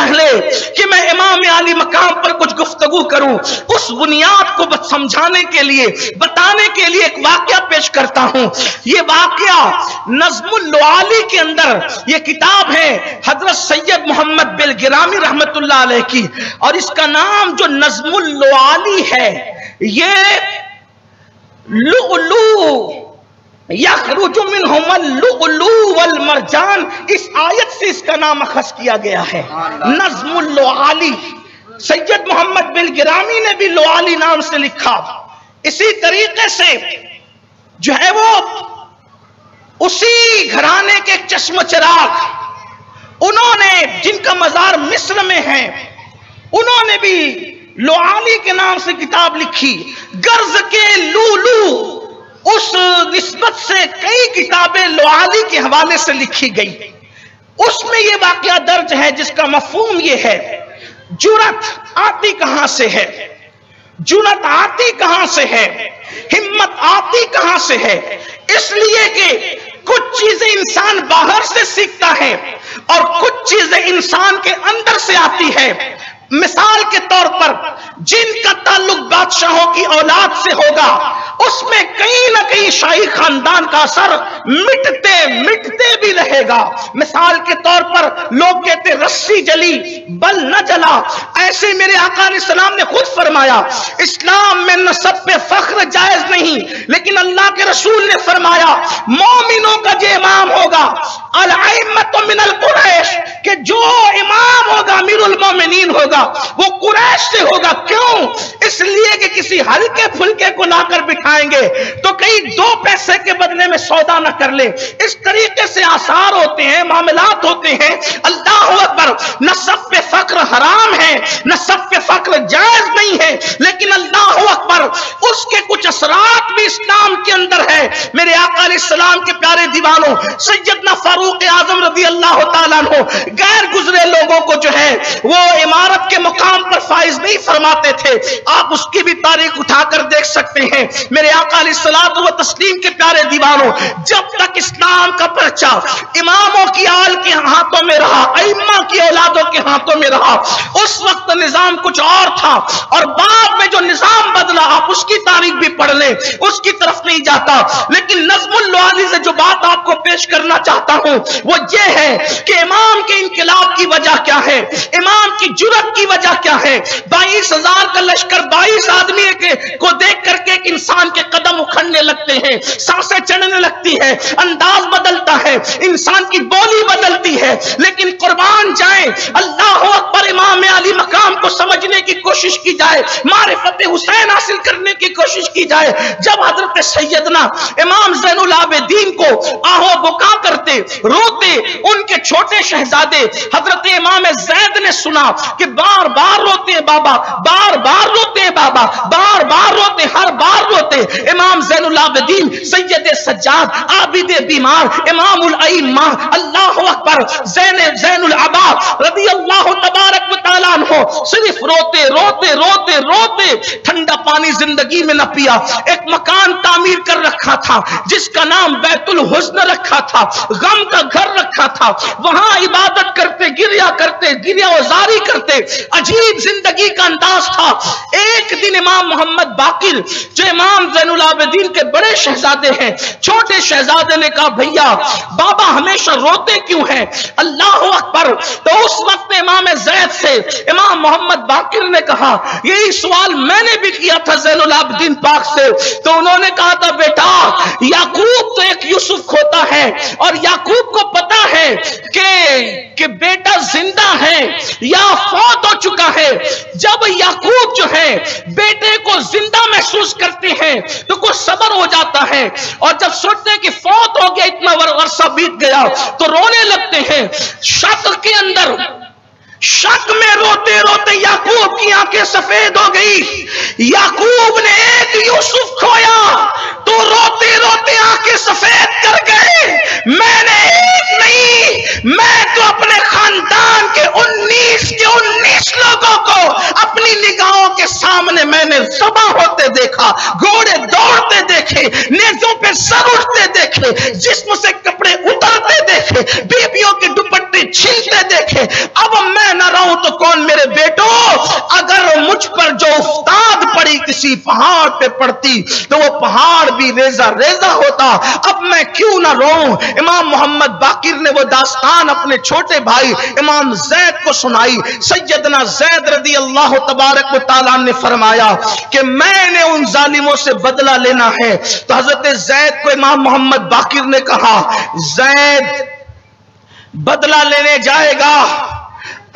پہلے کہ میں امام عالی مقام پر کچھ گفتگو کروں، اس بنیاد کو سمجھانے کے لیے، بتانے کے لیے ایک واقعہ پیش کرتا ہوں۔ یہ واقعہ نظم اللعالی کے اندر، یہ کتاب ہے حضرت سید محمد بلگرامی رحمت اللہ علیہ کی، اور اس کا نام جو نظم اللعالی ہے، یہ لؤلؤ یخرج منہم اللؤلؤ والمرجان، اس آیت سے اس کا نام اخذ کیا گیا ہے، نظم اللعالی۔ سید محمد بلگرامی نے بھی لعالی نام سے لکھا۔ اسی طریقے سے جو ہے وہ اسی گھرانے کے چشم چراغ، انہوں نے جن کا مزار مصر میں ہے، انہوں نے بھی لعالی کے نام سے کتاب لکھی۔ غرض کے لؤلؤ اس نسبت سے کئی کتابیں لعالی کے حوالے سے لکھی گئی۔ اس میں یہ واقعہ درج ہے جس کا مفہوم یہ ہے، جرأت آتی کہاں سے ہے، جرأت آتی کہاں سے ہے، ہمت آتی کہاں سے ہے؟ اس لیے کہ کچھ چیزیں انسان باہر سے سیکھتا ہے اور کچھ چیزیں انسان کے اندر سے آتی ہے۔ مثال کے طور پر جن کا تعلق بادشاہوں کی اولاد سے ہوگا، اس میں کہیں نہ کہیں شاہی خاندان کا اثر مٹتے مٹتے بھی رہے گا۔ مثال کے طور پر لوگ کہتے رسی جلی بل نہ جلا، ایسے میرے آقا علیہ السلام نے خود فرمایا اسلام میں نسب پہ فخر جائز نہیں، لیکن اللہ کے رسول نے فرمایا مومنوں کا جو امام ہوگا الائمۃ من القریش، کہ جو امام ہوگا امیر المومنین ہوگا وہ قریش سے ہوگا۔ کیوں؟ اس لیے کہ کسی ہلکے پھلکے کو لا کر بٹھائیں گے تو کئی 2 پیسے کے بدلے میں سودا نہ کر لے۔ اس طریقے سے آثار ہوتے ہیں، معاملات ہوتے ہیں۔ اللہ اکبر، نسب پہ فخر حرام ہے، نسب پہ فخر جائز نہیں ہے، لیکن اللہ اکبر اس کے کچھ اثرات بھی اسلام کے اندر ہے۔ میرے آقا علیہ السلام کے پیارے دیوانوں، سیدنا فاروق اعظم رضی اللہ تعالیٰ عنہ غیر گزرے لوگوں کو جو ہے وہ عمارت کے مقام پر فائز نہیں فرماتے تھے۔ آپ اس کی بھی تاریخ اٹھا کر دیکھ سکتے ہیں۔ میرے آقا علیہ الصلوۃ والتسلیم کے پیارے دیوانوں، جب تک اسلام کا پرچہ اماموں کی آل کے ہاتھوں میں رہا، ائمہ کی اولادوں کے ہاتھوں میں رہا، اس وقت نظام کچھ اور تھا، اور بعد میں جو نظام بدلا آپ اس کی تاریخ بھی پڑھ لیں، اس کی طرف نہیں جاتا۔ لیکن نظم اللعالی سے جو بات آپ کو پیش کرنا چاہتا ہوں وہ یہ ہے کہ امام کے انقلاب کی وجہ کیا ہے، امام کی جرأت کی وجہ کیا ہے۔ 22,000 کا لشکر 22 آدمی کو دیکھ کر کے ایک انسان کے قدم اکھڑنے لگتے ہیں، سانسیں چڑھنے لگتی ہے، انداز بدلتا ہے، انسان کی بولی بدلتی ہے۔ لیکن قربان جائیں، اللہ اکبر، امام علی مقام کو سمجھنے کی کوشش کی جائے، معرفت حسین حاصل کرنے کی کوشش کی جائے۔ جب حضرت سیدنا امام زین العابدین کو آہو بکا کرتے، روتے ان کے چھوٹے شہزادے حضرت امام زید نے سنا کہ بار بار روتے ہیں بابا، بار بار روتے ہیں بابا، بار بار روتے، ہر بار روتے۔ امام زین العابدین سید سجاد عابد بیمار امام الائمہ اللہ اکبر زین العباد رضی اللہ تبارک و تعالیٰ عنہ صرف روتے روتے روتے روتے، ٹھنڈا پانی زندگی میں نہ پیا، ایک مکان تعمیر کر رکھا تھا جس کا نام بیت الحزن رکھا تھا، غم کا گھر رکھا تھا، وہاں عبادت کرتے، گریا کرتے، گریا وزاری کرتے، عجیب زندگی کا انداز تھا۔ ایک دن امام محمد باقر جو امام زین العابدین کے بڑے شہزادے ہیں، چھوٹے شہزادے نے کہا بھیا بابا ہمیشہ روتے کیوں ہیں؟ اللہ اکبر۔ تو اس وقت امام زید سے امام محمد باقر نے کہا یہی سوال میں نے بھی کیا تھا زین العابدین پاک سے، تو انہوں نے کہا تھا بیٹا یعقوب تو ایک یوسف کھوتا ہے اور یعقوب کو پتا ہے کہ بیٹا زندہ ہے یا فوت ہو چکا ہے۔ جب یعقوب جو ہے بیٹے کو زندہ محسوس کرتے ہیں تو کچھ صبر ہو جاتا ہے، اور جب سنتے ہیں کہ فوت ہو گیا، اتنا عرصہ بیت گیا، تو رونے لگتے ہیں۔ شک کے اندر، شک میں روتے روتے یعقوب کی آنکھیں سفید ہو گئی۔ یعقوب نے ایک یوسف کھویا تو روتے روتے آنکھیں سفید کر گئے۔ میں نے ایک نہیں، میں تو اپنے خاندان کے 19 لوگوں کو اپنی نگاہوں کے سامنے میں نے ذبح ہوتے دیکھا، گھوڑے دوڑتے دیکھے، نیزوں پہ سر اٹھتے دیکھے، جسم سے کپڑے اترتے دیکھے، بیبیوں کے دوپٹے چھلتے دیکھے۔ اب میں نہ رہوں تجھ پر جو افتاد پڑی کسی پہاڑ پہ پڑتی تو وہ پہاڑ بھی ریزہ ریزہ ہوتا، اب میں کیوں نہ روؤں۔ امام محمد باقر نے وہ داستان اپنے چھوٹے بھائی امام زید کو سنائی۔ سیدنا زید رضی اللہ تبارک و تعالیٰ نے فرمایا کہ میں نے ان ظالموں سے بدلہ لینا ہے، تو حضرت زید کو امام محمد باقر نے کہا زید بدلہ لینے جائے گا،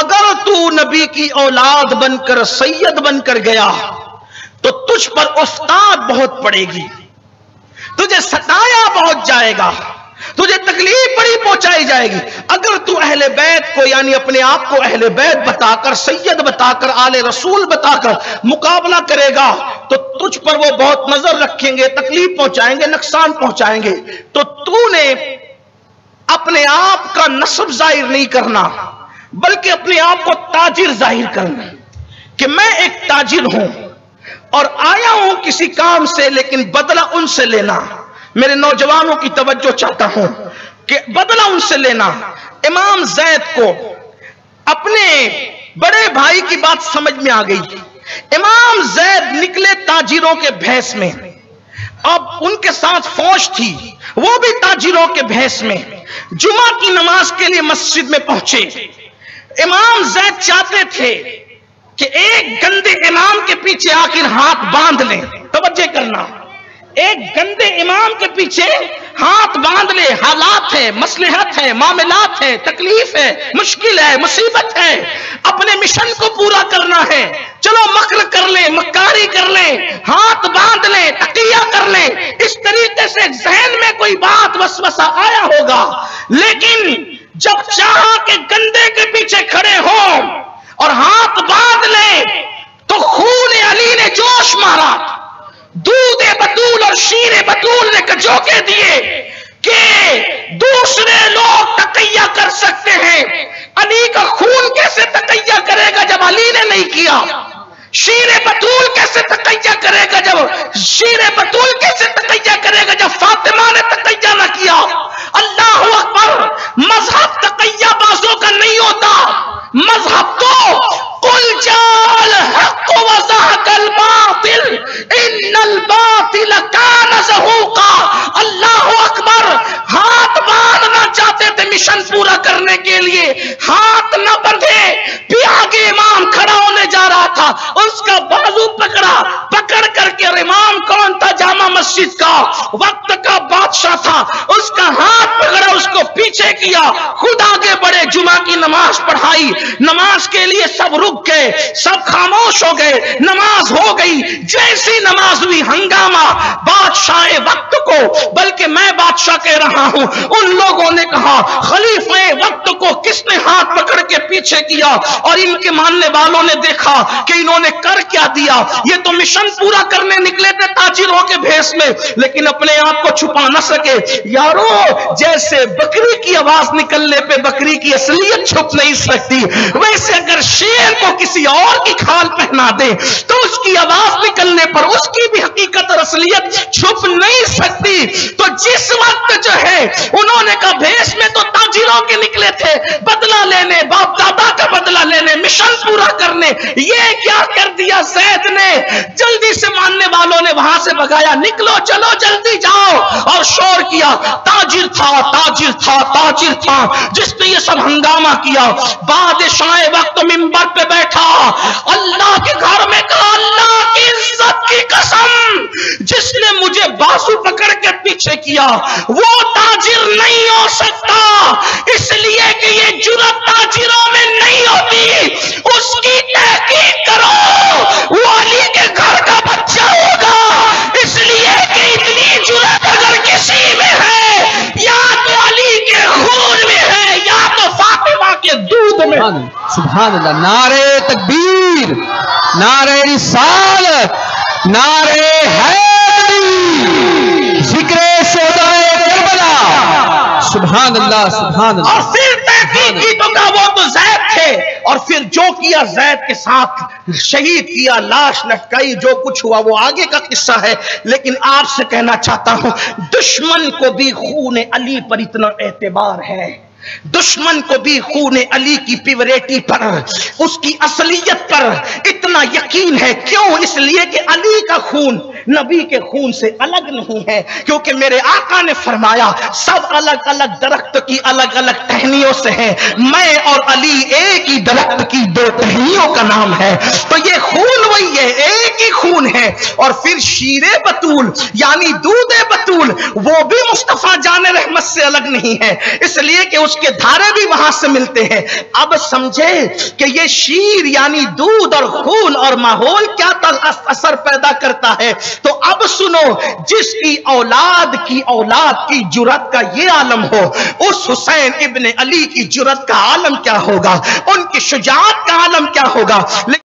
اگر تو نبی کی اولاد بن کر سید بن کر گیا تو تجھ پر افتاد بہت پڑے گی، تجھے ستایا بہت جائے گا، تجھے تکلیف بڑی پہنچائی جائے گی۔ اگر تو اہل بیت کو یعنی اپنے آپ کو اہل بیت بتا کر، سید بتا کر، آل رسول بتا کر مقابلہ کرے گا تو تجھ پر وہ بہت نظر رکھیں گے، تکلیف پہنچائیں گے، نقصان پہنچائیں گے۔ تو نے اپنے آپ کا نسب ظاہر نہیں کرنا بلکہ اپنے آپ کو تاجر ظاہر کرنا کہ میں ایک تاجر ہوں اور آیا ہوں کسی کام سے، لیکن بدلہ ان سے لینا۔ میرے نوجوانوں کی توجہ چاہتا ہوں کہ بدلہ ان سے لینا۔ امام زید کو اپنے بڑے بھائی کی بات سمجھ میں آ گئی۔ امام زید نکلے تاجروں کے بھیس میں، اب ان کے ساتھ فوج تھی، وہ بھی تاجروں کے بھیس میں جمعہ کی نماز کے لیے مسجد میں پہنچے۔ امام زید چاہتے تھے کہ ایک گندے امام کے پیچھے آ کر ہاتھ باندھ لیں۔ توجہ کرنا، ایک گندے امام کے پیچھے ہاتھ باندھ لے، حالات ہے، مصلحت ہے، معاملات ہے، تکلیف ہے، مشکل ہے، مصیبت ہے، اپنے مشن کو پورا کرنا ہے، چلو مکر کر لیں، مکاری کر لیں، ہاتھ باندھ لیں، تقیہ کر لیں۔ اس طریقے سے ذہن میں کوئی بات وسوسہ آیا ہوگا، لیکن جب چاہا کہ گندے کے پیچھے کھڑے ہوں اور ہاتھ باندھ لیں تو خون علی نے جوش مارا، دودھ بطول اور شیر بطول نے کجوکے دیے کہ دوسرے لوگ تقیہ کر سکتے ہیں، علی کا خون کیسے تقیہ کرے گا جب علی نے نہیں کیا؟ شیر بطول کیسے تقیہ کرے گا کیسے تقیہ کرے گا جب فاطمہ نے تقیہ نہ کیا؟ اللہ اکبر! مذہب تقیہ بازوں کا نہیں ہوتا، مذہب تو قل جاء الحق وزهق الباطل ان الباطل كان زهوقا۔ اللہ اکبر! ہاتھ باندھنا چاہتے تھے مشن پورا کرنے کے لیے، ہاتھ نہ بندھے، بھی آگے امام کھڑا ہونے جا رہا تھا، اس کا بازو پکڑ کر کے، اور امام کون تھا؟ جامع مسجد کا وقت کا بادشاہ تھا، اس کا ہاتھ پکڑا، اس کو پیچھے کیا، خود آگے بڑھے، جمعہ کی نماز پڑھائی۔ نماز کے لیے سب رک گئے، سب خاموش ہو گئے، نماز ہو گئی۔ جیسی نماز ہوئی، ہنگامہ بادشاہ وقت کو، بلکہ میں بادشاہ کہہ رہا ہوں، ان لوگوں نے کہا خلیفہ وقت کو کس نے ہاتھ پکڑ کے پیچھے کیا؟ اور ان کے ماننے والوں نے دیکھا کہ انہوں نے کر کیا دیا، یہ تو مشن پورا کرنے نکلے تھے تاجروں کے بھیس میں، لیکن اپنے آپ کو چھپا نہ سکے۔ یارو، جیسے بکری کی آواز نکلنے پہ بکری کی اصلیت چھپ نہیں سکتی، ویسے اگر شیر کو کسی اور کی کھال پہنا دے تو اس کی آواز نکلنے پر اس کی بھی حقیقت اور اصلیت چھپ نہیں سکتی۔ تو جس وقت جو ہے انہوں نے کہا بھیس میں تو تاجروں کے نکلے تھے، بدلہ لینے، باپ دادا کا بدلہ لینے، مشن پورا کرنے، یہ کیا کر دیا زید نے؟ جلدی سے ماننے والوں نے وہاں سے بگایا، نکلو چلو جلدی جاؤ، اور شور کیا۔ تاجر تھا جس نے یہ سب ہنگامہ کیا۔ بادشاہ وقت منبر پہ بیٹھا، اللہ کے گھر میں کہا اللہ کی عزت کی قسم، جس نے مجھے بازو پکڑ کے پیچھے کیا وہ تاجر نہیں ہو سکتا، اس لیے کہ یہ جرأت تاجروں میں نہیں ہوتی، اس کی تحقیق کرو، وہ علی کے گھر کا بچہ ہوگا، اس لیے کہ اتنی جرأت اگر کسی میں ہے یا تو علی کے خون میں ہے یا تو فاطمہ کے دودھ میں۔ سبحان اللہ! نعرہ تکبیر، نعرہ رسالت، نعرہ حیدری، ذکر شہدائے کربلا۔ سبحان اللہ، سبحان اللہ۔ اور پھر تحقیق کی تو کہا وہ تو زید تھے، اور پھر جو کیا زید کے ساتھ شہید کیا، لاش لٹکائی، جو کچھ ہوا وہ آگے کا قصہ ہے۔ لیکن آپ سے کہنا چاہتا ہوں، دشمن کو بھی خون علی پر اتنا اعتبار ہے، دشمن کو بھی خون علی کی پیوریٹی پر، اس کی اصلیت پر اتنا یقین ہے. کیوں؟ اس لیے کہ علی کا خون نبی کے خون سے الگ نہیں ہے، کیونکہ میرے آقا نے فرمایا سب الگ الگ درخت کی الگ الگ ٹہنیوں سے ہیں، میں اور علی ایک ہی درخت کی دو ٹہنیوں کا نام ہے. تو یہ خون وہی ہے، ایک ہی خون ہے. اور پھر شیر بطول یعنی دودھ بطول وہ بھی مصطفیٰ جان رحمت سے الگ نہیں ہے، اس لیے کہ اس کے دھارے بھی وہاں سے ملتے ہیں. اب سمجھے کہ یہ شیر یعنی دودھ اور خون اور ماحول کیا اثر پیدا کرتا ہے. تو اب سنو، جس کی اولاد کی جرات کا یہ عالم ہو، اس حسین ابن علی کی جرات کا عالم کیا ہوگا، ان کی شجاعت کا عالم کیا ہوگا.